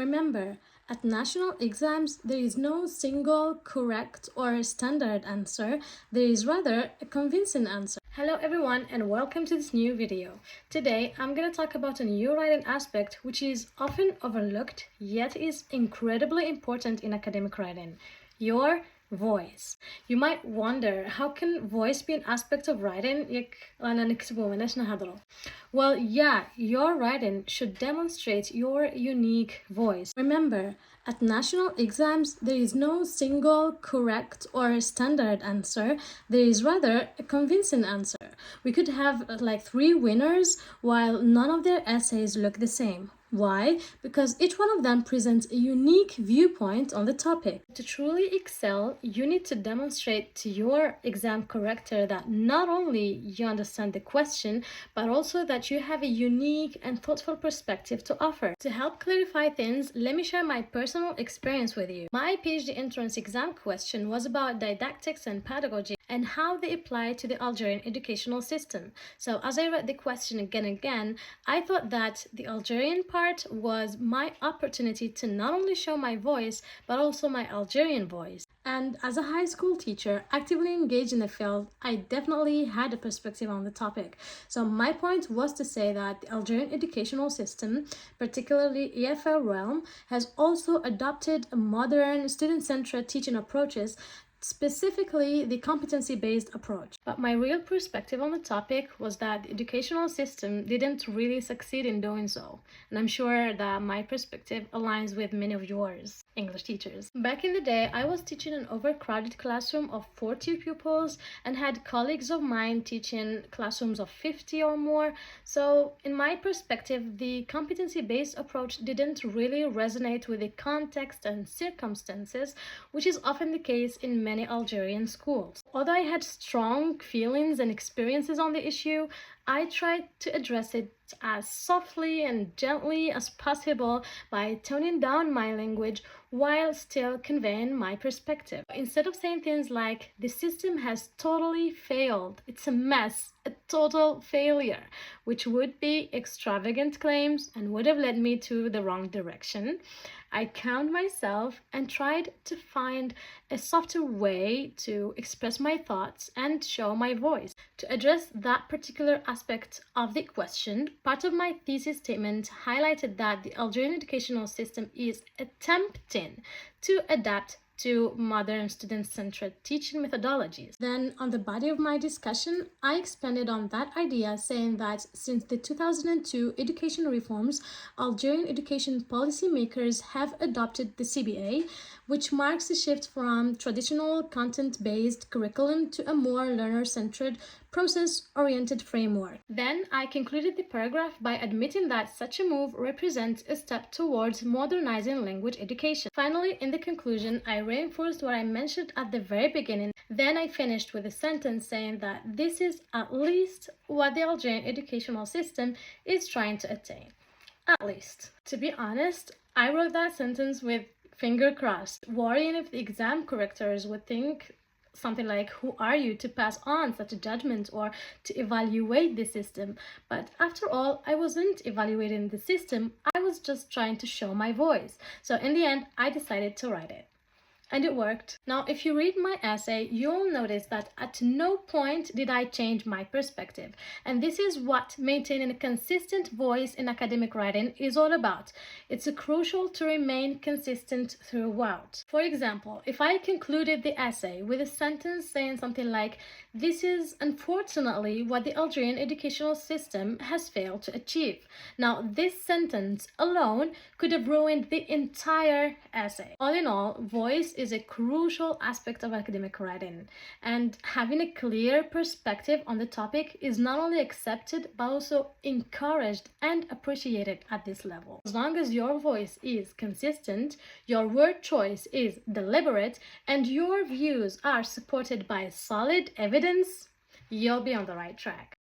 Remember, at national exams, there is no single correct or standard answer. There is rather a convincing answer. Hello everyone and welcome to this new video. Today I'm going to talk about a new writing aspect which is often overlooked yet is incredibly important in academic writing: your voice. You might wonder, how can voice be an aspect of writing? Well, yeah, your writing should demonstrate your unique voice. Remember, at national exams, there is no single correct or standard answer. There is rather a convincing answer. We could have like 3 winners while none of their essays look the same. Why? Because each one of them presents a unique viewpoint on the topic. To truly excel, you need to demonstrate to your exam corrector that not only you understand the question, but also that you have a unique and thoughtful perspective to offer. To help clarify things, let me share my personal experience with you. My PhD entrance exam question was about didactics and pedagogy and how they apply to the Algerian educational system. So as I read the question again and again, I thought that the Algerian part was my opportunity to not only show my voice, but also my Algerian voice. And as a high school teacher actively engaged in the field, I definitely had a perspective on the topic. So my point was to say that the Algerian educational system, particularly EFL realm, has also adopted modern student-centered teaching approaches, specifically the competency-based approach. But my real perspective on the topic was that the educational system didn't really succeed in doing so. And I'm sure that my perspective aligns with many of yours, English teachers. Back in the day, I was teaching an overcrowded classroom of 40 pupils and had colleagues of mine teaching classrooms of 50 or more. So in my perspective, the competency-based approach didn't really resonate with the context and circumstances, which is often the case in many Algerian schools. Although I had strong feelings and experiences on the issue, I tried to address it as softly and gently as possible by toning down my language while still conveying my perspective. Instead of saying things like, "the system has totally failed, it's a mess, a total failure," which would be extravagant claims and would have led me to the wrong direction, I calmed myself and tried to find a softer way to express my thoughts and show my voice. To address that particular aspect of the question, part of my thesis statement highlighted that the Algerian educational system is attempting to adapt to modern student-centered teaching methodologies. Then, on the body of my discussion, I expanded on that idea, saying that since the 2002 education reforms, Algerian education policymakers have adopted the CBA, which marks a shift from traditional content-based curriculum to a more learner-centered, process-oriented framework. Then I concluded the paragraph by admitting that such a move represents a step towards modernizing language education. Finally, in the conclusion, I reinforced what I mentioned at the very beginning. Then I finished with a sentence saying that this is at least what the Algerian educational system is trying to attain. At least. To be honest, I wrote that sentence with finger crossed, worrying if the exam correctors would think something like, "who are you to pass on such a judgment or to evaluate the system?" But after all, I wasn't evaluating the system, I was just trying to show my voice. So in the end, I decided to write it. And it worked. Now, if you read my essay, you'll notice that at no point did I change my perspective. And this is what maintaining a consistent voice in academic writing is all about. It's crucial to remain consistent throughout. For example, if I concluded the essay with a sentence saying something like, "this is unfortunately what the Algerian educational system has failed to achieve." Now, this sentence alone could have ruined the entire essay. All in all, voice is a crucial aspect of academic writing, and having a clear perspective on the topic is not only accepted but also encouraged and appreciated at this level. As long as your voice is consistent, your word choice is deliberate, and your views are supported by solid evidence, you'll be on the right track.